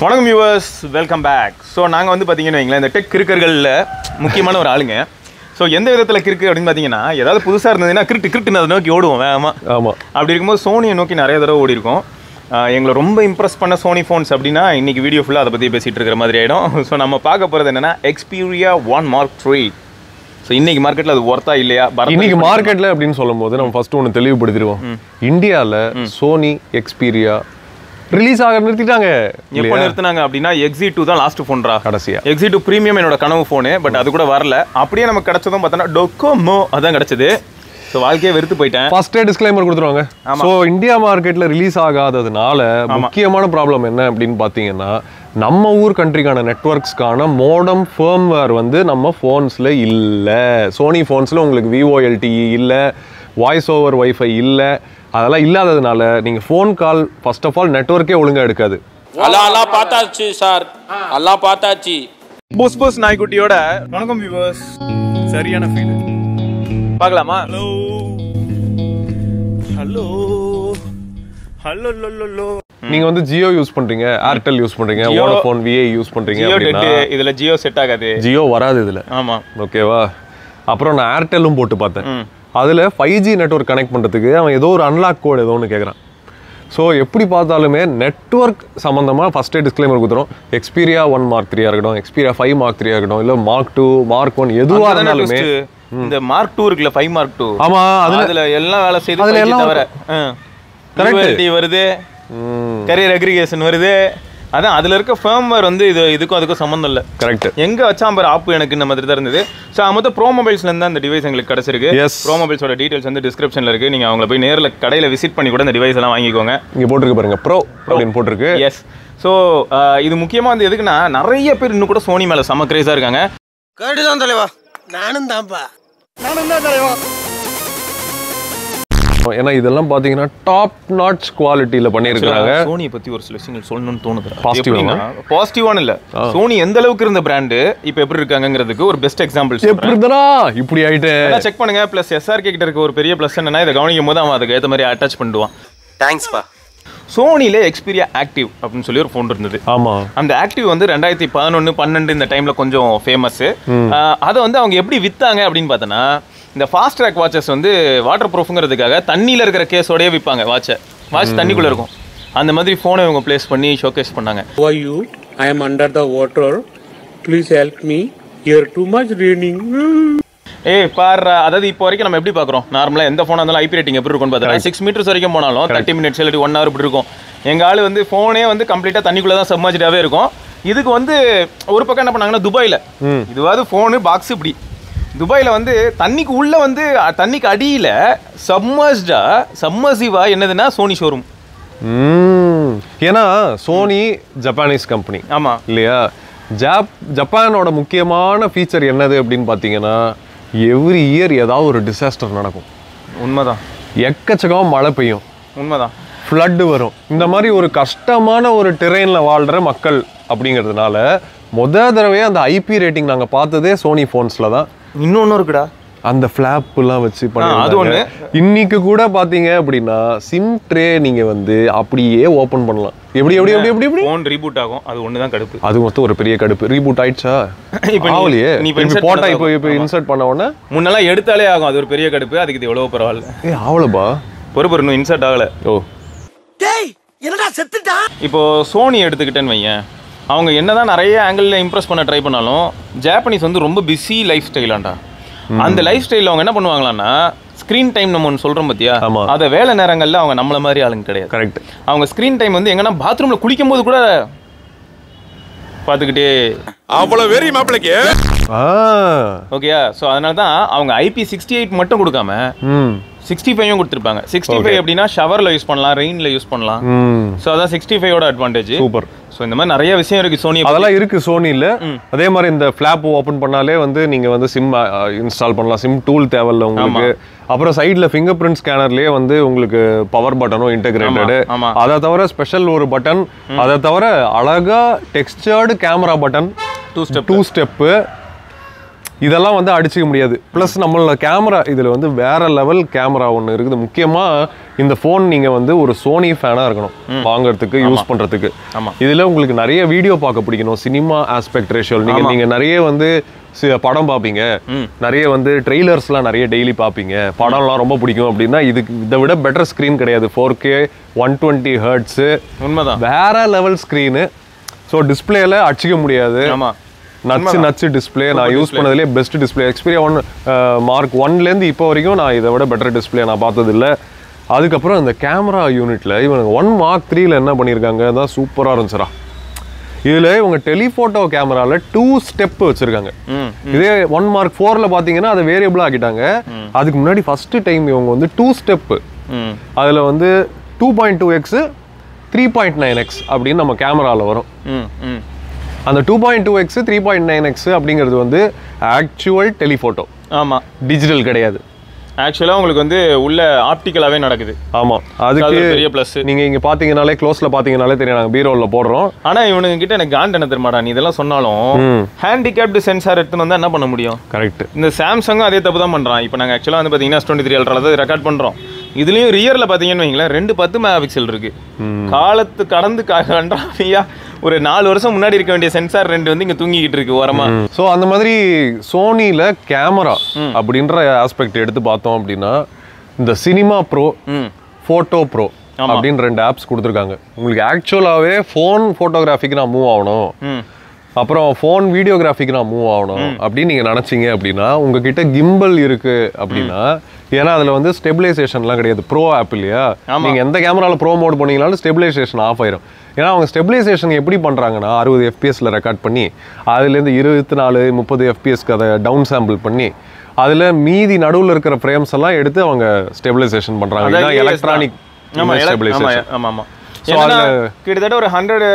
வணக்கம் viewers, welcome back. So நாங்கள் வந்து பார்த்தீங்கன்னு வைங்களேன், இந்த டெக் கிறுக்கர்களில் முக்கியமான ஒரு ஆளுங்க. ஸோ எந்த விதத்தில் கிறுக்கு அப்படின்னு பார்த்தீங்கன்னா, ஏதாவது புதுசாக இருந்ததுன்னா கிரிட்டுன்னு அதை நோக்கி ஓடுவோம் வேகமாக. ஆமாம், அப்படி இருக்கும்போது சோனியை நோக்கி நிறைய தடவை ஓடி இருக்கோம். எங்களை ரொம்ப இம்ப்ரெஸ் பண்ண சோனி ஃபோன்ஸ் அப்படின்னா இன்றைக்கி வீடியோ ஃபுல்லாக அதை பற்றி பேசிகிட்டு இருக்கிற மாதிரி ஆகிடும். ஸோ நம்ம பார்க்க போகிறது என்னென்னா Xperia 1 Mark III. ஸோ இன்னைக்கு மார்க்கெட்டில் அது ஒர்த்தா இல்லையா? இன்னைக்கு மார்க்கெட்டில் அப்படின்னு சொல்லும் போது நம்ம ஃபர்ஸ்ட் ஒன்று தெளிவுபடுத்திடுவோம். இந்தியாவில் சோனி Xperia ரிலீஸ் ஆக நிறுத்திட்டாங்க. எப்போ நிறுத்தினாங்க அப்படின்னா Xe2 தான் லாஸ்ட் ஃபோன்ரா. கடைசியா Xe2 ப்ரீமியம் என்னோட கனவு ஃபோனு. பட் அது கூட வரல. அப்படியே நமக்கு கிடைச்சதும் பார்த்தோன்னா டொக்கோமோ அதான் கிடைச்சது. ஸோ வாழ்க்கையை வெறுத்து போயிட்டேன். ஃபர்ஸ்டே டிஸ்க்ளைமர் கொடுத்துருவாங்க. ஸோ இந்தியா மார்க்கெட்டில் ரிலீஸ் ஆகாததுனால முக்கியமான ப்ராப்ளம் என்ன அப்படின்னு பார்த்தீங்கன்னா, நம்ம ஊர் கண்ட்ரிக்கான நெட்ஒர்க்ஸ்க்கான மோடம் ஃபர்ம்வேர் வந்து நம்ம ஃபோன்ஸில் இல்லை. சோனி ஃபோன்ஸில் உங்களுக்கு VoLTE இல்லை, வாய்ஸ் ஓவர் வைஃபை இல்லை. அதெல்லாம் இல்லாததுனால நீங்கள் phone call first of all நெட்ஒர்க்கே ஒழுங்காக எடுக்காது. எல்லாம் பார்த்தாச்சு சார், எல்லாம் பார்த்தாச்சு. புஸ் நாய்க்குட்டியோட வணக்கம் வியூவர்ஸ். சரியான ஃபீல் பார்க்கலாமா? Hello hello hello low. நீங்க வந்து ஜியோ யூஸ் பண்றீங்க, ஏர்டெல் யூஸ் பண்றீங்க, வோடஃபோன் VI யூஸ் பண்றீங்க அப்படினா இதுல ஜியோ செட் ஆகாது. ஜியோ வராது இதுல. ஆமா, ஓகேவா? அப்புறம் நான் ஏர்டெல்லும் போட்டு பார்த்தேன். அதுல 5G நெட்வொர்க் கனெக்ட் பண்றதுக்கு அவன் ஏதோ ஒரு அன்லாக் கோட் ஏதோ ஒன்று கேட்குறான். ஸோ எப்படி பார்த்தாலுமே நெட்வொர்க் சம்மந்தமாக ஃபஸ்ட்டே டிஸ்க்ளைமர் கொடுத்துரும். Xperia 1 Mark III இருக்கட்டும், Xperia 5 Mark III இருக்கட்டும், இல்லை Mark 2 Mark 1 எதுவாக இருந்தாலுமே இந்த Mark 2 இருக்குல்ல, 5 Mark 2. ஆமா, அதுல எல்லாம் வேலை செய்து. அதுல எல்லாம் தவிர கரெக்ட் வருது, கரியர் அக்ரிகேஷன் வருது. அதான் அதுல இருக்க ஃபர்ம்வேர் வந்து இதுக்கும் அதுக்கும் சம்மந்தம் இல்லை. கரெக்ட். எங்க வச்சாம்பர் ஆப் எனக்கு இந்த மாதிரி தான் இருந்தது. ஸோ மொத்தம் ப்ரோ மொபைல்ஸ்ல இருந்து அந்த டிவைஸ் எங்களுக்கு கிடைச்சிருக்கு. ப்ரோ மொபைல்ஸோட டீடைல்ஸ் வந்து டிஸ்கிரிப்ஷன்ல இருக்கு. நீங்க அவங்களை போய் நேரில் கடையில் விசிட் பண்ணி கூட இந்த டிவைஸ் எல்லாம் வாங்கிக்கோங்க. இங்க போட்டுருக்கு பாருங்க, ப்ரோ அப்படின்னு போட்டிருக்கு. எஸ். ஸோ இது முக்கியமா வந்து எதுக்குன்னா, நிறைய பேர் இன்னும் கூட சோனி மேல செம கிரேஸா இருக்காங்க. கேட்டுதான் தலைவா, நானும் தான் தலைவா. ஏன்னா இதெல்லாம் பாத்தீங்கன்னா டாப் நாட்ச் குவாலிட்டியில பண்ணிருக்காங்க. சோனியை பத்தி ஒரு சில விஷயங்கள் சொல்லணும்னு தோணுது. பாசிட்டிவான இல்ல, சோனி எந்த அளவுக்கு இருந்த பிராண்டு இப்ப எப்படி இருக்காங்கிறதுக்கு ஒரு பெஸ்ட் எக்ஸாம்பிள். எப்படிடா இப்படி ஆயிட்டு செக் பண்ணுங்க. பிளஸ் SRK கிட்ட இருக்க ஒரு பெரிய பிளஸ் என்னன்னா, இதை கவனிக்கும் போது அவன் அதுக்கு ஏற்ற மாதிரி அட்டாச் பண்ணிடுவான். தேங்க்ஸ்பா. சோனில Xperia ஆக்டிவ் அப்படின்னு சொல்லி ஒரு ஃபோன் இருந்தது. ஆமா, அந்த ஆக்டிவ் வந்து 2011, 12 இந்த டைம்ல கொஞ்சம் ஃபேமஸ். அதை வந்து அவங்க எப்படி வித்தாங்க அப்படின்னு பார்த்தோன்னா, இந்த ஃபாஸ்ட் ட்ராக் வாட்சஸ் வந்து வாட்டர் ப்ரூஃப்ங்கிறதுக்காக தண்ணியில் இருக்கிற கேஸோடய விற்பாங்க. வாட்ச் தண்ணிக்குள்ளே இருக்கும். அந்த மாதிரி ஃபோனை இவங்க பிளேஸ் பண்ணி ஷோகேஸ் பண்ணாங்க. I am under the water. Please help me. Here too much raining. பாரு, அதாவது இப்போ வரைக்கும் நம்ம எப்படி பார்க்குறோம், நார்மலாக எந்த ஃபோனாக இருந்தாலும் IP ரேட்டிங் எப்படி இருக்கும்னு பார்த்தா 6 மீட்டர்ஸ் வரைக்கும் போனாலும் 30 மினிட்ஸ் இல்லாட்டி 1 hour இப்படி இருக்கும். எங்கள் ஆள் வந்து ஃபோனே வந்து கம்ப்ளீட்டாக தண்ணிக்குள்ளே தான் சப்மர்ஜ்டாகவே இருக்கும். இதுக்கு வந்து ஒரு பக்கம் என்ன பண்ணாங்கன்னா, துபாயில் இதுவாது ஃபோனு பாக்ஸ் இப்படி, துபாயில் வந்து தண்ணிக்கு உள்ளே வந்து தண்ணிக்கு அடியில் சம்மர்சிவா என்னதுன்னா சோனி ஷோரூம். ஏன்னா சோனி ஜப்பானீஸ் கம்பெனி. ஆமாம் இல்லையா? ஜப்பானோட முக்கியமான ஃபீச்சர் என்னது அப்படின்னு பார்த்தீங்கன்னா, எவ்ரி இயர் ஏதாவது ஒரு டிசாஸ்டர் நடக்கும். உண்மைதான். எக்கச்சக்கமாக மழை பெய்யும். உண்மைதான். ஃப்ளட்டு வரும். இந்த மாதிரி ஒரு கஷ்டமான ஒரு டெரெயினில் வாழ்கிற மக்கள் அப்படிங்கிறதுனால தடவையே அந்த IP ரேட்டிங் நாங்கள் பார்த்ததே சோனி ஃபோன்ஸில் தான். இன்னொன்று இருக்குடா, அந்த ஃப்ளாப்லாம் வச்சு பண்ணி இன்னைக்கு கூட பார்த்தீங்க அப்படின்னா சிம் ட்ரே நீங்கள் வந்து அப்படியே ஓப்பன் பண்ணலாம். எப்படி ஃபோன் ரீபூட் ஆகும். அது ஒன்று தான் கடுப்பு. அது மொத்தம் ஒரு பெரிய கடுப்பு. ரீபூட் ஆயிடுச்சா? இப்போ ஆகலையே. போட்டா இப்போ இன்சர்ட் பண்ண உடனே முன்னெல்லாம் எடுத்தாலே ஆகும். அது ஒரு பெரிய கடுப்பு. அதுக்கு இது எவ்வளோ பரவாயில்ல. ஆகலப்பா, பொறுப்பு இன்னும் இன்சர்ட் ஆகலை. இப்போ சோனி எடுத்துக்கிட்டேன்னு வையன், அவங்க என்னதான் நிறைய ஆங்கிளில் இம்ப்ரெஸ் பண்ண ட்ரை பண்ணாலும் ஜாப்பனீஸ் வந்து ரொம்ப பிஸி லைஃப் ஸ்டைலாண்டா. அந்த லைஃப் ஸ்டைலில் அவங்க என்ன பண்ணுவாங்களான்னா, ஸ்க்ரீன் டைம் நம்ம ஒன்று சொல்கிறோம் பார்த்தியா, அதை வேலை நேரங்களில் அவங்க நம்மள மாதிரி ஆளுங்க கிடையாது. கரெக்ட். அவங்க ஸ்க்ரீன் டைம் வந்து எங்கன்னா பாத்ரூமில் குளிக்கும் போது கூட பார்த்துக்கிட்டே அவ்வளோ வெறி மாப்பிளைக்கு. ஓகேயா? ஸோ அதனால தான் அவங்க IP68 மட்டும் கொடுக்காம 65 கொடுத்துருப்பாங்க. 65 அப்படின்னா ஷவரில் யூஸ் பண்ணலாம், ரெயினில் யூஸ் பண்ணலாம். ஸோ அதான் 65ஓட அட்வான்டேஜ். சூப்பர். ஸோ இந்த மாதிரி நிறைய விஷயம் இருக்குது சோனி. அதெல்லாம் இருக்குது சோனியில். அதே மாதிரி இந்த ஃப்ளாப் ஓப்பன் பண்ணாலே வந்து நீங்கள் வந்து சிம் இன்ஸ்டால் பண்ணலாம். சிம் டூல் தேவையில்ல உங்களுக்கு. அப்புறம் சைடில் ஃபிங்கர் பிரிண்ட் ஸ்கேனர்லேயே வந்து உங்களுக்கு பவர் பட்டனும் இன்டெகிரேட்டடு. அதை தவிர ஸ்பெஷல் ஒரு பட்டன், அதை தவிர அழகாக டெக்ஸ்டர்டு கேமரா பட்டன், 2 ஸ்டெப்பு. இதெல்லாம் வந்து அடிச்சுக்க முடியாது. ப்ளஸ் நம்மளோட கேமரா இதில் வந்து வேற லெவல் கேமரா ஒன்று இருக்குது. முக்கியமாக இந்த ஃபோன் நீங்கள் வந்து ஒரு சோனி ஃபேனாக இருக்கணும் வாங்குறதுக்கு, யூஸ் பண்ணுறதுக்கு. இதில் உங்களுக்கு நிறைய வீடியோ பார்க்க பிடிக்கணும், சினிமா ஆஸ்பெக்ட் ரேஷியோ. நீங்கள் நிறைய வந்து படம் பார்ப்பீங்க, நிறைய வந்து ட்ரெய்லர்ஸ்லாம் நிறைய டெய்லி பார்ப்பீங்க, படம்லாம் ரொம்ப பிடிக்கும் அப்படின்னா இதை விட பெட்டர் ஸ்க்ரீன் கிடையாது. 4K 120 Hz உண்மைதான், வேற லெவல் ஸ்க்ரீனு. ஸோ டிஸ்பிளேல அடிச்சிக்க முடியாது. நச்சு டிஸ்பிளே. நான் யூஸ் பண்ணதுலேயே பெஸ்ட் டிஸ்பிளே. Xperia 1 Mark 1லேருந்து இப்போ வரைக்கும் நான் இதை விட பெட்டர் டிஸ்பிளே நான் பார்த்ததில்லை. அதுக்கப்புறம் இந்த கேமரா யூனிட்டில் இவங்க 1 Mark 3ல என்ன பண்ணியிருக்காங்க, அதான் சூப்பராக இருந்துச்சுரா. இதில் இவங்க டெலிஃபோட்டோ கேமராவில் 2 ஸ்டெப் வச்சுருக்காங்க. இதே 1 Mark 4ல பார்த்தீங்கன்னா அதை வேரியபிளாக ஆக்கிட்டாங்க. அதுக்கு முன்னாடி ஃபஸ்ட்டு டைம் இவங்க வந்து 2 ஸ்டெப்பு, அதில் வந்து 2.2x 3.9x அப்படின்னு நம்ம கேமராவில் வரும். அந்த 2.2x 3.9x அப்படிங்கிறது வந்து ஆக்சுவல் டெலிஃபோட்டோ. ஆமாம், டிஜிட்டல் கிடையாது. ஆக்சுவலாக உங்களுக்கு வந்து உள்ள ஆப்டிக்கலாகவே நடக்குது. ஆமாம், அதுக்கு பெரிய ப்ளஸ். நீங்கள் இங்கே பார்த்தீங்கனாலே, க்ளோஸில் பார்த்தீங்கனாலே தெரியும், நாங்கள் பீரோவில் போடுறோம். ஆனால் இவனுங்க கிட்ட எனக்கு காண்ட் என்ன தெரியுமாடா, நீ இதெல்லாம் சொன்னாலும் ஹேண்டிகேப்டு சென்சார் எடுத்துன்னு வந்தால் என்ன பண்ண முடியும்? கரெக்ட். இந்த சாம்சங்கும் அதே தப்பு தான் பண்ணுறான். இப்போ நாங்கள் ஆக்சுவலாக வந்து பார்த்தீங்கன்னா S23 Ultra தான் ரெக்கார்ட் பண்ணுறோம். இதுலேயும் ரியரில் பார்த்தீங்கன்னு வைங்களேன் 2 10 மெகாபிக்சல் இருக்கு. காலத்து கடந்து கண்டாமையா ஒரு 4 வருஷம் முன்னாடி இருக்க வேண்டிய சென்சார் 2 வந்து இங்கே தூங்கிக்கிட்டு இருக்கு ஓரமா. ஸோ அந்த மாதிரி சோனியில் கேமரா அப்படின்ற ஆஸ்பெக்ட் எடுத்து பார்த்தோம் அப்படின்னா இந்த சினிமா ப்ரோ, ஃபோட்டோ ப்ரோ அப்படின்னு 2 ஆப்ஸ் கொடுத்துருக்காங்க. உங்களுக்கு ஆக்சுவலாகவே ஃபோன் ஃபோட்டோகிராஃபிக்கு நான் மூவ் ஆகணும், அப்புறம் ஃபோன் வீடியோகிராஃபிக்கு நான் மூவ் ஆகணும் அப்படின்னு நீங்கள் நினச்சிங்க அப்படின்னா உங்ககிட்ட கிம்பல் இருக்கு அப்படின்னா, ஏன்னா அதில் வந்து ஸ்டெபிலைசேஷன்லாம் கிடையாது. ப்ரோ ஆப் இல்லையா, நீங்கள் எந்த கேமராவில் ப்ரோ மோட் பண்ணிங்கனாலும் ஸ்டெபிலைசேஷன் ஆஃப் ஆயிரும். ஏன்னா அவங்க ஸ்டெபிலைசேஷன் எப்படி பண்ணுறாங்கன்னா 60 FPS ரெக்கார்ட் பண்ணி அதுலேருந்து 24 30 FPSக்கு அதை டவுன் சாம்பிள் பண்ணி அதில் மீதி நடுவில் இருக்கிற ஃப்ரேம்ஸ் எல்லாம் எடுத்து அவங்க ஸ்டெபிலைசேஷன் பண்ணுறாங்க. Electronic stabilization. ஆமாம், கிட்டத்தட்ட ஒரு 100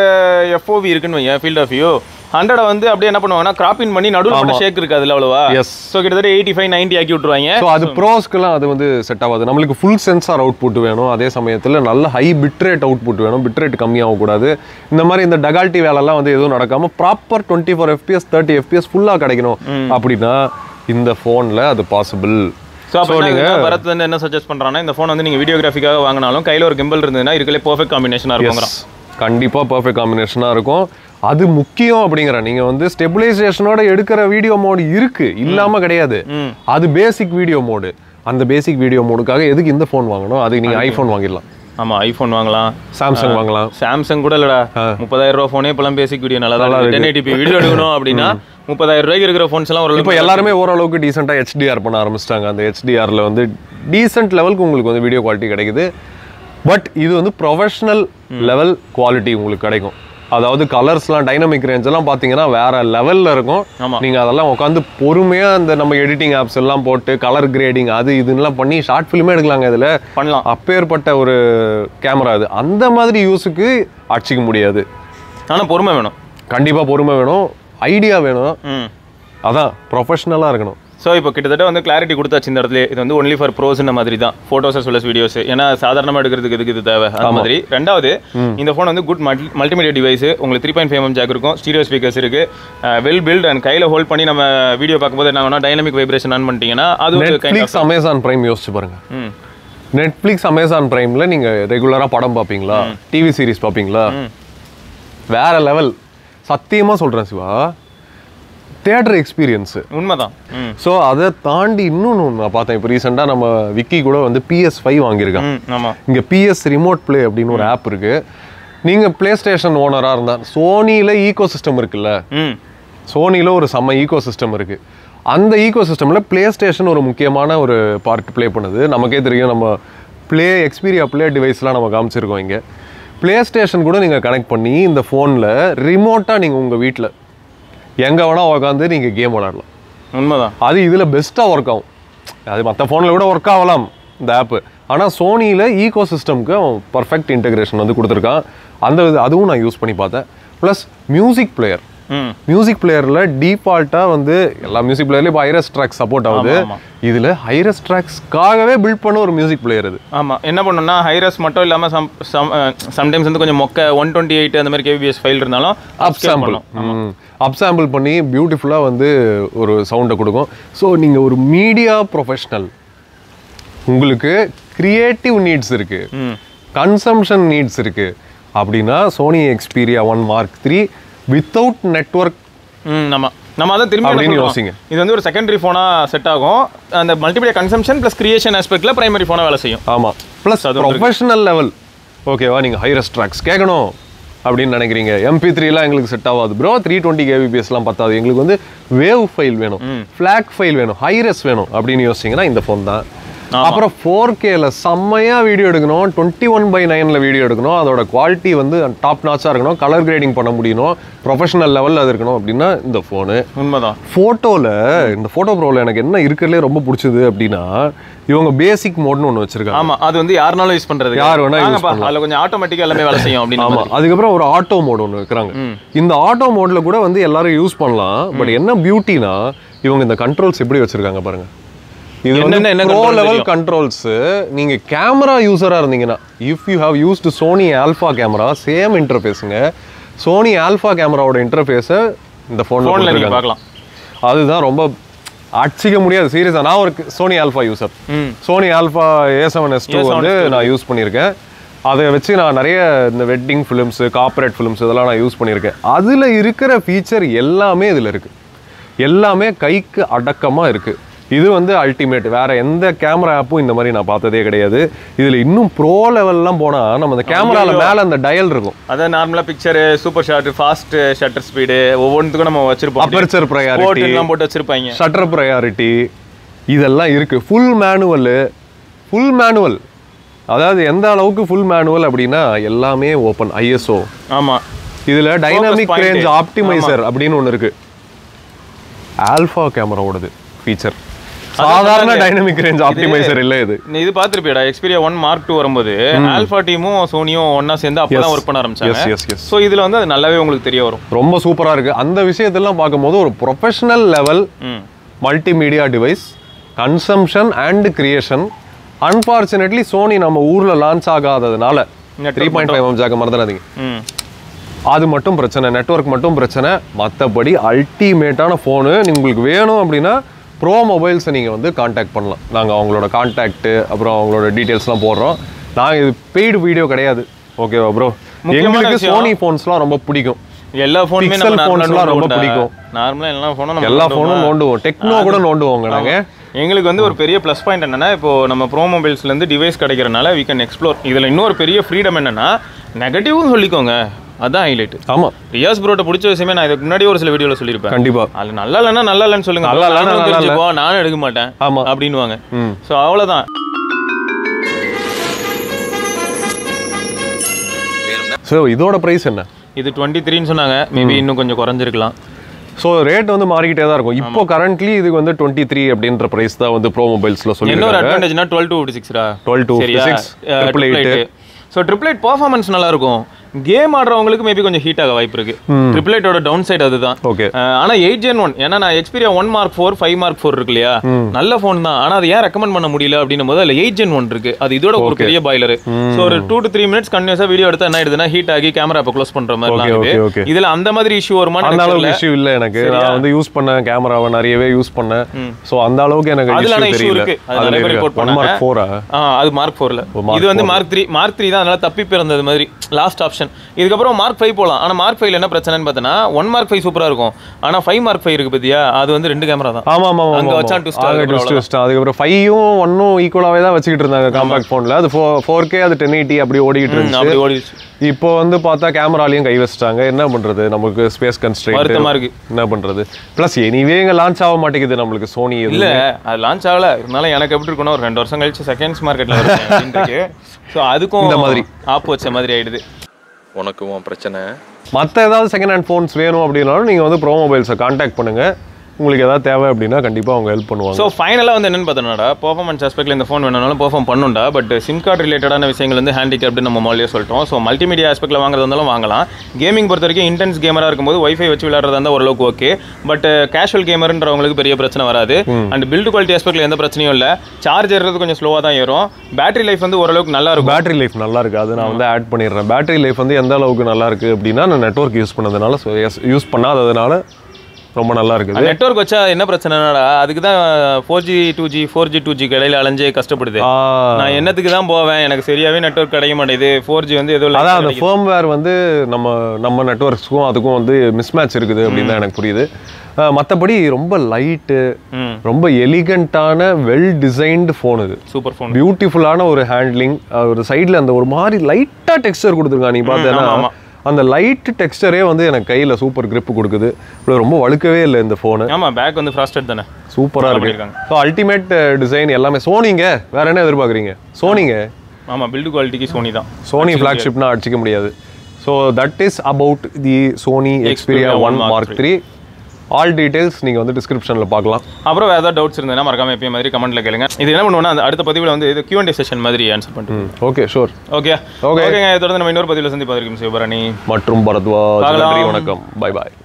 FOV இருக்குன்னு வைங்க, ஃபீல்ட் ஆஃப் வியூ. 100 வந்து அப்படியே என்ன பண்ணுவாங்கன்னா கிராப்பின் பண்ணி நடுவில் மட்டும் ஷேக் இருக்காது அவ்வளவா. ஸோ கிட்டத்தட்ட 85 90 ஆக்கி விட்டுருவாங்க. ஸோ அது ப்ரோஸ்க்குலாம் அது வந்து செட் ஆகாது. நம்மளுக்கு ஃபுல் சென்சார் அவுட்புட் வேணும், அதே சமயத்தில் நல்ல ஹை பிட்ரேட் அவுட்புட் வேணும், பிட்ரேட் கம்மியாகக்கூடாது. இந்த மாதிரி இந்த டகால்ட்டி வேலைலாம் வந்து எதுவும் நடக்காமல் ப்ராப்பர் 24 FPS 30 FPS ஃபுல்லாக கிடைக்கணும் அப்படின்னா இந்த ஃபோனில் அது பாசிபிள். ஸோ நீங்கள் பரத் வந்து என்ன சஜஸ்ட் பண்ணுறாங்கன்னா, இந்த ஃபோன் வந்து நீங்கள் வீடியோகிராஃபிக்காக வாங்கினாலும் கையில் ஒரு கிம்பல் இருந்ததுன்னா இருக்கலே பர்ஃபெக்ட் காம்பினேஷனாக இருக்கும். கண்டிப்பாக பர்ஃபெக்ட் காம்பினேஷனாக இருக்கும். அது முக்கியம் அப்படிங்கிற நீங்கள் வந்து ஸ்டெபிலைசேஷனோட எடுக்கிற வீடியோ மோடு இருக்கு, இல்லாமல் கிடையாது. அது பேசிக் வீடியோ மோடு. அந்த பேசிக் வீடியோ மோடுக்காக எதுக்கு இந்த ஃபோன் வாங்கணும்? அதுக்கு நீங்கள் ஐஃபோன் வாங்கிடலாம். ஆமாம், ஐஃபோன் வாங்கலாம், சாம்சங் வாங்கலாம். சாம்சங் கூட இல்லடா, 30,000 ரூபா ஃபோனே இப்போலாம் பேசிக் வீடியோ நல்லா தான் 1080p வீடியோ எடுக்கணும் அப்படின்னா 30,000 ரூபாய்க்கு இருக்கிற ஃபோன்ஸ் எல்லாம் ஓரளவுக்கு இப்போ எல்லாருமே ஓரளவுக்கு டீசெண்டாக HDR பண்ண ஆரம்பிச்சிட்டாங்க. அந்த HDRல வந்து டீசென்ட் லெவலுக்கு உங்களுக்கு வந்து வீடியோ குவாலிட்டி கிடைக்குது. பட் இது வந்து ப்ரொஃபஷனல் லெவல் குவாலிட்டி உங்களுக்கு கிடைக்கும். அதாவது கலர்ஸ்லாம் டைனமிக் ரேஞ்ச் எல்லாம் பார்த்தீங்கன்னா வேற லெவலில் இருக்கும். நீங்கள் அதெல்லாம் உட்காந்து பொறுமையாக அந்த நம்ம எடிட்டிங் ஆப்ஸ் எல்லாம் போட்டு கலர் கிரேடிங் அது இதுன்னெலாம் பண்ணி ஷார்ட் ஃபிலிமே எடுக்கலாங்க. இதில் பண்ணலாம். அப்பேற்பட்ட ஒரு கேமரா அது. அந்த மாதிரி யூஸுக்கு அடிச்சிக்க முடியாது. ஆனால் பொறுமை வேணும், கண்டிப்பாக பொறுமை வேணும், ஐடியா வேணும். அதான் ப்ரொஃபஷனலாக இருக்கணும். ஸோ இப்போ கிட்டத்தட்ட வந்து கிளாரிட்டி கொடுத்தாச்சு இந்த இடத்துல. இது வந்து ஒன்லி ஃபார் ப்ரோஸ்ன்ற மாதிரி தான், photos as well as videos. ஏன்னா சாதாரணமாக எடுக்கிறதுக்கு எதுக்கு இது தேவை அந்த மாதிரி. ரெண்டாவது இந்த ஃபோன் வந்து குட் மல்டிமீடியா டிவைஸ். உங்களுக்கு 3.5mm ஜாக் இருக்கும், ஸ்டீரியோ ஸ்பீக்கர்ஸ் இருக்கு, வெல் பில்ட் அண்ட் கையில் ஹோல்ட் பண்ணி நம்ம வீடியோ பார்க்கும்போது என்ன வேணா டைனமிக் வைப்ரேஷன் ஆன் பண்ணிட்டீங்கன்னா அது நெட்ஃப்ளிக்ஸ் அமேசான் பிரைம் யோசிச்சு பாருங்க. நெட்ஃப்ளிக்ஸ் அமேசான் பிரைம்ல நீங்க ரெகுலரா படம் பார்ப்பீங்களா, டிவி சீரிஸ் பார்ப்பீங்களா, வேற லெவல். சத்தியமா சொல்றேன் சிவா, தியேட்டர் எக்ஸ்பீரியன்ஸ் உண்மைதான். ஸோ அதை தாண்டி இன்னொன்று நான் பார்த்தேன். இப்போ ரீசெண்டாக நம்ம விக்கி கூட வந்து PS5 வாங்கியிருக்கான். இங்கே PS ரிமோட் பிளே அப்படின்னு ஒரு ஆப் இருக்கு. நீங்கள் பிளே ஸ்டேஷன் ஓனராக இருந்தால் சோனியில் ஈகோ சிஸ்டம் இருக்குல்ல, சோனியில் ஒரு செம்ம ஈகோ சிஸ்டம் இருக்கு. அந்த ஈகோ சிஸ்டமில் பிளே ஸ்டேஷன் ஒரு முக்கியமான ஒரு பார்ட் பிளே பண்ணுது. நமக்கே தெரியும், நம்ம Xperia பிளே டிவைஸ்லாம் நம்ம காமிச்சிருக்கோம். இங்கே பிளே ஸ்டேஷன் கூட நீங்கள் கனெக்ட் பண்ணி இந்த ஃபோனில் ரிமோட்டாக நீங்கள் உங்கள் வீட்டில் எங்கே வேணால் உட்காந்து நீங்கள் கேம் விளாடலாம். உண்மைதான். அது இதில் பெஸ்ட்டாக ஒர்க் ஆகும். அது மற்ற ஃபோனில் கூட ஒர்க் ஆகலாம் இந்த ஆப்பு. ஆனால் சோனியில் ஈகோ சிஸ்டம்க்கு பர்ஃபெக்ட் இன்டெகிரேஷன் வந்து கொடுத்துருக்கான். அதுவும் நான் யூஸ் பண்ணி பார்த்தேன். ப்ளஸ் மியூசிக் பிளேயர் மியூசிக் பிளேயர்ல டிஃபால்ட்டா வந்து எல்லா மியூசிக் பிளேயர்லயும் இப்போ ஹைரஸ் ட்ராக் சப்போர்ட் ஆகுது. இதுல ஹைரஸ் ட்ராக்ஸ்க்காகவே பில்ட் பண்ண ஒரு மியூசிக் பிளேயர் இது. ஆமா, என்ன பண்ணணும்னா ஹைரஸ் மட்டும் இல்லாம சம்டைம்ஸ் வந்து கொஞ்சம் மொக்க 128 அந்த மாதிரி kbps ஃபைல் இருந்தாலும் அப் சாம்பிள் பண்ணி பியூட்டிஃபுல்லா வந்து ஒரு சவுண்டை கொடுக்கும். ஸோ நீங்க ஒரு மீடியா ப்ரொஃபஷனல், உங்களுக்கு கிரியேட்டிவ் நீட்ஸ் இருக்கு, கன்சம்ஷன் நீட்ஸ் இருக்கு அப்படின்னா Sony Xperia 1 Mark III without network நம்ம அதை திரும்பி யோசிங்க. இது வந்து ஒரு செகண்டரி ஃபோனா செட் ஆகும். அந்த மல்டிமீடியா கன்சம்ஷன் ப்ளஸ் கிரியேஷன் ஆஸ்பெக்ட்ல பிரைமரி ஃபோனா வேலை செய்யும். ஆமா, ப்ளஸ் ப்ரொஃபஷனல் லெவல். ஓகேவா, நீங்க ஹைரஸ் ட்ராக்ஸ் கேட்கணும் அப்படின்னு நினைக்கிறீங்க, MP3 எங்களுக்கு செட் ஆகாது ப்ரோ, 320 kbps பத்தாது, எங்களுக்கு வந்து வேவ் ஃபைல் வேணும், ஃபிளாக் ஃபைல் வேணும், ஹைரஸ் வேணும் அப்படின்னு யோசிச்சிங்கன்னா இந்த ஃபோன் தான். அப்புறம் 4Kல செம்மையா வீடியோ எடுக்கணும், 21:9 வீடியோ எடுக்கணும், அதோட குவாலிட்டி வந்து டாப் நாச்சா இருக்கணும், கலர் கிரேடிங் பண்ண முடியணும், ப்ரொஃபஷனல் லெவலில் அது இருக்கணும் அப்படின்னா இந்த ஃபோனு. உண்மைதான். ஃபோட்டோவில் இந்த ஃபோட்டோ ப்ரோவில் எனக்கு என்ன இருக்கிறதுலே ரொம்ப பிடிச்சது அப்படின்னா இவங்க பேசிக் மோட்னு ஒன்று வச்சிருக்காங்க. ஆமா, அது வந்து யாருனாலும் யூஸ் பண்றது, யார் வேணா யூஸ் பண்ணலாம், அதுல கொஞ்சம் ஆட்டோமேட்டிக்கா எல்லாமே வேலை செய்யும் அப்படின்னு. ஆமா, அதுக்கப்புறம் ஒரு ஆட்டோ மோட் ஒன்று வைக்கிறாங்க. இந்த ஆட்டோ மோட்ல கூட வந்து எல்லாரும் யூஸ் பண்ணலாம். பட் என்ன பியூட்டினா இவங்க இந்த கண்ட்ரோல்ஸ் எப்படி வச்சிருக்காங்க பாருங்க. இது வந்து ப்ரோ லெவல் கண்ட்ரோல்ஸ். நீங்க கேமரா யூசரா இருந்தீங்கன்னா, if you have used Sony Alpha camera, same இன்டர்ஃபேஸுங்க. சோனி ஆல்ஃபா கேமராவோட இன்டர்ஃபேஸை இந்த ஃபோன்ல நீங்க பார்க்கலாம். அதுதான் ரொம்ப அடிச்சிக்க முடியாது சீரியஸா. நான் ஒரு Sony Alpha user. Sony Alpha A7S2 வந்து நான் யூஸ் பண்ணியிருக்கேன். அதை வச்சு நான் நிறைய இந்த வெட்டிங் ஃபிலிம்ஸ், கார்ப்பரேட் ஃபிலிம்ஸ் இதெல்லாம் நான் யூஸ் பண்ணியிருக்கேன். அதில் இருக்கிற ஃபீச்சர் எல்லாமே இதில் இருக்குது. எல்லாமே கைக்கு அடக்கமாக இருக்குது. இது வந்து அல்டிமேட். வேற எந்த கேமரா ஆப்பும் இந்த மாதிரி நான் பார்த்ததே கிடையாது. இதுல இன்னும் ப்ரோ லெவல்லாம் போனா நம்ம அந்த கேமரால மேல அந்த டயல் இருக்கும். அதான் நார்மலா picture, super shot, fast shutter speed ஒவ்வொன்றுக்கும் நம்ம வச்சிருப்போம். அபர்ச்சர் ப்ரையாரிட்டி எல்லாம் போட்டு வச்சிருப்பாங்க. ஷட்டர் ப்ரையாரிட்டி இதெல்லாம் இருக்கு. Full manual. அதாவது எந்த அளவுக்கு ஃபுல் மேனுவல் அப்படின்னா எல்லாமே ஓப்பன் ISO. ஆமா, இதுல டைனமிக் ரேஞ்ச் ஆப்டிமைசர் அப்படின்னு ஒன்று இருக்கு. ஆல்ஃபா கேமராவோடது ஃபீச்சர். சாதாரண டைனமிக் ரேஞ்ச் ஆப்டிமைசர் இல்ல இது. நீ இது பாத்துருப்பியடா, எக்ஸ்பீரியா 1 Mark II வரும்போது ஆல்ஃபா டீமும் சோனியும் ஒண்ணா சேர்ந்து அப்பதான் ஒர்க் பண்ண ஆரம்பிச்சாங்க. சோ இதுல வந்து அது நல்லாவே உங்களுக்கு தெரிய வரும். ரொம்ப சூப்பரா இருக்கு. அந்த விஷயத்தெல்லாம் பார்க்கும்போது ஒரு professional level multimedia device, consumption and creation. Unfortunately Sony நம்ம ஊர்ல லான்ச் ஆகாததுனால 3.5mm ஜாக்க மறந்துடாதீங்க. அது மட்டும் பிரச்சனை, நெட்வொர்க் மட்டும் பிரச்சனை. மற்றபடி அல்டிமேட்டான ஃபோனு. உங்களுக்கு வேணும் அப்படின்னா ப்ரோ மொபைல்ஸை நீங்கள் வந்து கான்டாக்ட் பண்ணலாம். நாங்கள் அவங்களோட கான்டாக்ட்டு அப்புறம் அவங்களோட டீட்டெயில்ஸ்லாம் போடுறோம். நாங்கள் இது பெய்டு வீடியோ கிடையாது. ஓகேவா ப்ரோ? எங்களுக்கு சோனி ஃபோன்ஸ்லாம் ரொம்ப பிடிக்கும். எல்லா ஃபோனுமே நம்ம ஃபோன்ஸ்லாம் ரொம்ப பிடிக்கும். நார்மலா எல்லா ஃபோனும் நோண்டுவோம். டெக்னோ கூட நோண்டுவோங்க நாங்கள். எங்களுக்கு வந்து ஒரு பெரிய ப்ளஸ் பாயிண்ட் என்னன்னா, இப்போ நம்ம ப்ரோ மொபைல்ஸ்லேருந்து டிவைஸ் கிடைக்கிறனால வி கேன் எக்ஸ்ப்ளோர். இதில் இன்னொரு பெரிய ஃப்ரீடம் என்னன்னா, நெகட்டிவும் சொல்லிக்கோங்க, அதான் ஹைலைட். ஆமா, ரியாஸ் ப்ரோட்ட பிடிச்ச விஷயமே நான் இதுக்கு முன்னாடி ஒரு சில வீடியோல சொல்லியிருப்பேன். கண்டிப்பா அது நல்லா இல்லைன்னா நல்லா இல்லைன்னு சொல்லுங்க, நல்லா இல்லைன்னா நானும் எடுக்க மாட்டேன் அப்படின்னுவாங்க. ஸோ அவ்வளோதான். ஸோ இதோட ப்ரைஸ் என்ன? இது 23ன்னு சொன்னாங்க. மேபி இன்னும் கொஞ்சம் குறைஞ்சிருக்கலாம். ஸோ ரேட் வந்து மாறிக்கிட்டே தான் இருக்கும். இப்போ கரண்ட்லி இதுக்கு வந்து 23 அப்படின்ற பிரைஸ் தான் வந்து ப்ரோ மொபைல்ஸ்ல சொல்லி. இன்னொரு அட்வான்டேஜ்னா 12 to 56 12 to 56 888. ஸோ 888 பர்ஃபார்மன்ஸ் நல்லா இருக்கும். கேம் ஆடுறவங்களுக்கு மேபி கொஞ்சம் ஹீட் ஆக வாய்ப்பு இருக்கு. 888ஓட டவுன் சைடு அதுதான். ஓகே. ஆனா 8 Gen 1 ஏன்னா நான் Xperia 1 Mark IV 5 Mark IV இருக்கு இல்லையா, நல்ல ஃபோன் தான். ஆனா அது ஏன் ரெக்கமெண்ட் பண்ண முடியல அப்படின்னும் போது அதுல 8 Gen 1 இருக்கு. அது இதோட ஒரு பெரிய பாய்லர். ஸோ ஒரு 2 to 3 minutes கண்டினியூஸா வீடியோ எடுத்தா என்ன ஆயிடுதுன்னா ஹீட் ஆகி கேமரா இப்போ க்ளோஸ் பண்ற மாதிரி இருக்கு. இதுல அந்த மாதிரி இஷ்யூ வருமா? அந்த அளவுக்கு இஷ்யூ இல்ல எனக்கு. நான் வந்து யூஸ் பண்ண கேமராவை நிறையவே யூஸ் பண்ணேன். சோ அந்த அளவுக்கு எனக்கு இஷ்யூ இருக்கு. அது நிறைய பேர் ரிப்போர்ட் பண்ணாங்க. Mark IV அது Mark IV. இது வந்து Mark III தான். அதனால தப்பி பிறந்தது மாதிரி லாஸ்ட் ஆப்ஷன். இதுக்கப்புறம் Mark V போலாம். ஆனா Mark V என்ன பிரச்சனைன்னு பார்த்தனா 1 Mark V சூப்பரா இருக்கும். ஆனா 5 Mark V இருக்கு பத்தியா, அது வந்து 2 கேமரா தான். ஆமா ஆமா அங்க வச்சா ட்விஸ்ட். அதுக்கப்புறம் 5ம் 1ம் ஈக்குவலாவே தான் வச்சிட்டு இருந்தாங்க காம்பாக்ட் போன்ல. அது 4K அது 1080 அப்படி ஓடிட்டு இருந்துச்சு. இப்போ வந்து பார்த்தா கேமராலையும் கை வச்சிட்டாங்க. என்ன பண்றது, நமக்கு ஸ்பேஸ் கன்ஸ்ட்ரெயின்ட் வருத்தமா இருக்கு. என்ன பண்றது? பிளஸ் எனிவே இங்க லான்ச் ஆக மாட்டேங்குது நம்மளுக்கு சோனி. இல்ல அது லான்ச் ஆகல. இருந்தாலும் எனக்கு எப்படி இருக்கணும், ஒரு 2 வருஷம் கழிச்சு செகண்ட்ஸ் மார்க்கெட்ல இருக்கு. ஸோ அதுக்கும் இந்த மாதிரி ஆப் வச்ச மாதிரி ஆயிடுது. உனக்கு பிரச்சனை. மற்ற ஏதாவது செகண்ட் ஹேண்ட் ஃபோன்ஸ் வேணும் அப்படின்னாலும் நீங்கள் வந்து ப்ரோ மொபைல்ஸை கான்டாக்ட் பண்ணுங்கள். உங்களுக்கு ஏதாவது தேவை அப்படின்னா கண்டிப்பாக அவங்க ஹெல்ப் பண்ணுவாங்க. ஸோ ஃபைனலாக வந்து என்னென்னு பார்த்தோம்னா பெர்ஃபார்மன்ஸ் ஆஸ்பெக்ட்டில் இந்த ஃபோன் வேணாலும் பெர்ஃபார்ம் பண்ணுண்டா. பட் சிம் கார்டு ரிலேட்டடான விஷயங்கள் வந்து ஹேண்டிகேப்டு நம்ம மாலியே சொல்லிட்டோம். ஸோ மல்டிமீடியா ஆஸ்பெக்ட்டில் வாங்குறது இருந்தாலும் வாங்கலாம். கேமிங் பொறுத்த வரைக்கும் இன்டென்ஸ் கேமராக இருக்கும்போது வைஃபை வச்சு விளையாடுறதா இருந்தால் ஓரளவுக்கு ஓகே. பட் கேஷுவல் கேமர்ன்றவங்களுக்கு பெரிய பிரச்சனை வராது. அண்ட் பில்டு குவாலிட்டி ஆஸ்பெக்ட்டில் எந்த பிரச்சனையும் இல்லை. சார்ஜ் ஏறது கொஞ்சம் ஸ்லோவாக தான் ஏறும். பேட்டரி லைஃப் வந்து ஓரளவுக்கு நல்லா இருக்கும். பேட்டரி லைஃப் நல்லா இருக்குது, அது நான் வந்து ஆட் பண்ணிடுறேன். பேட்டரி லைஃப் வந்து எந்த அளவுக்கு நல்லா இருக்குது அப்படின்னா நான் நெட்வொர்க் யூஸ் பண்ணதுனால, யூஸ் பண்ணாததுனால ரொம்ப நல்லா இருக்குது. நெட்வொர்க் வச்சா என்ன பிரச்சனைனா அதுக்கு தான் 4G 2G 4G 2G கடையில் அலைஞ்சே கஷ்டப்படுது. நான் என்னத்துக்கு தான் போவேன், எனக்கு சரியாவே நெட்வொர்க் கிடைக்க மாட்டேது. 4G வந்து ஏதோ அதான் அந்த ஃபர்ம்வேர் வந்து நம்ம நெட்வொர்க்ஸ்க்கும் அதுக்கும் வந்து மிஸ்மேட்ச் இருக்குது அப்படின்னு தான் எனக்கு புரியுது. மற்றபடி ரொம்ப லைட்டு, ரொம்ப எலிகண்டான வெல் டிசைன்டு ஃபோன் இது. சூப்பர் ஃபோன், பியூட்டிஃபுல்லான ஒரு ஹேண்ட்லிங். ஒரு சைடில் அந்த ஒரு மாதிரி லைட்டாக டெக்ஸ்சர் கொடுத்துருக்காங்க. நீ பார்த்தேன்னா அந்த லைட் டெக்ஸ்டரே வந்து எனக்கு கையில் சூப்பர் கிரிப் கொடுக்குது. இவ்வளோ ரொம்ப வழுக்கவே இல்லை இந்த ஃபோனு. ஆமாம், பேக் வந்து ஃப்ராஸ்டட் தானே, சூப்பராக இருக்கு. ஸோ அல்டிமேட் டிசைன் எல்லாமே. சோனிங்க வேற என்ன எதிர்பார்க்குறீங்க? சோனிங்க. ஆமாம், பில்டு குவாலிட்டிக்கு சோனி தான். சோனி ஃப்ளாக்ஷிப்னா அடிச்சிக்க முடியாது. So that is about the Sony Xperia 1 Mark 3. All details நீங்கள் வந்து டிஸ்கிரிப்ஷனில் பார்க்கலாம். அப்புறம் வேறு ஏதாவது டவுட்ஸ் இருந்ததுன்னா மறக்காம எப்பயும் மாதிரி கமெண்ட்டில் கேளுங்க. இது என்ன பண்ணுவோம்னா அந்த அடுத்த பதிவில் வந்து இது Q&A செஷன் மாதிரி ஆன்சர் பண்ணிட்டு. Okay, sure. ஓகேங்க. தொடர்ந்து நம்ம இன்னொரு பதிவில் சந்திப்பதற்கு சிவபரணி மற்றும் பரத்வாஜ். நன்றி, வணக்கம், பை பாய்.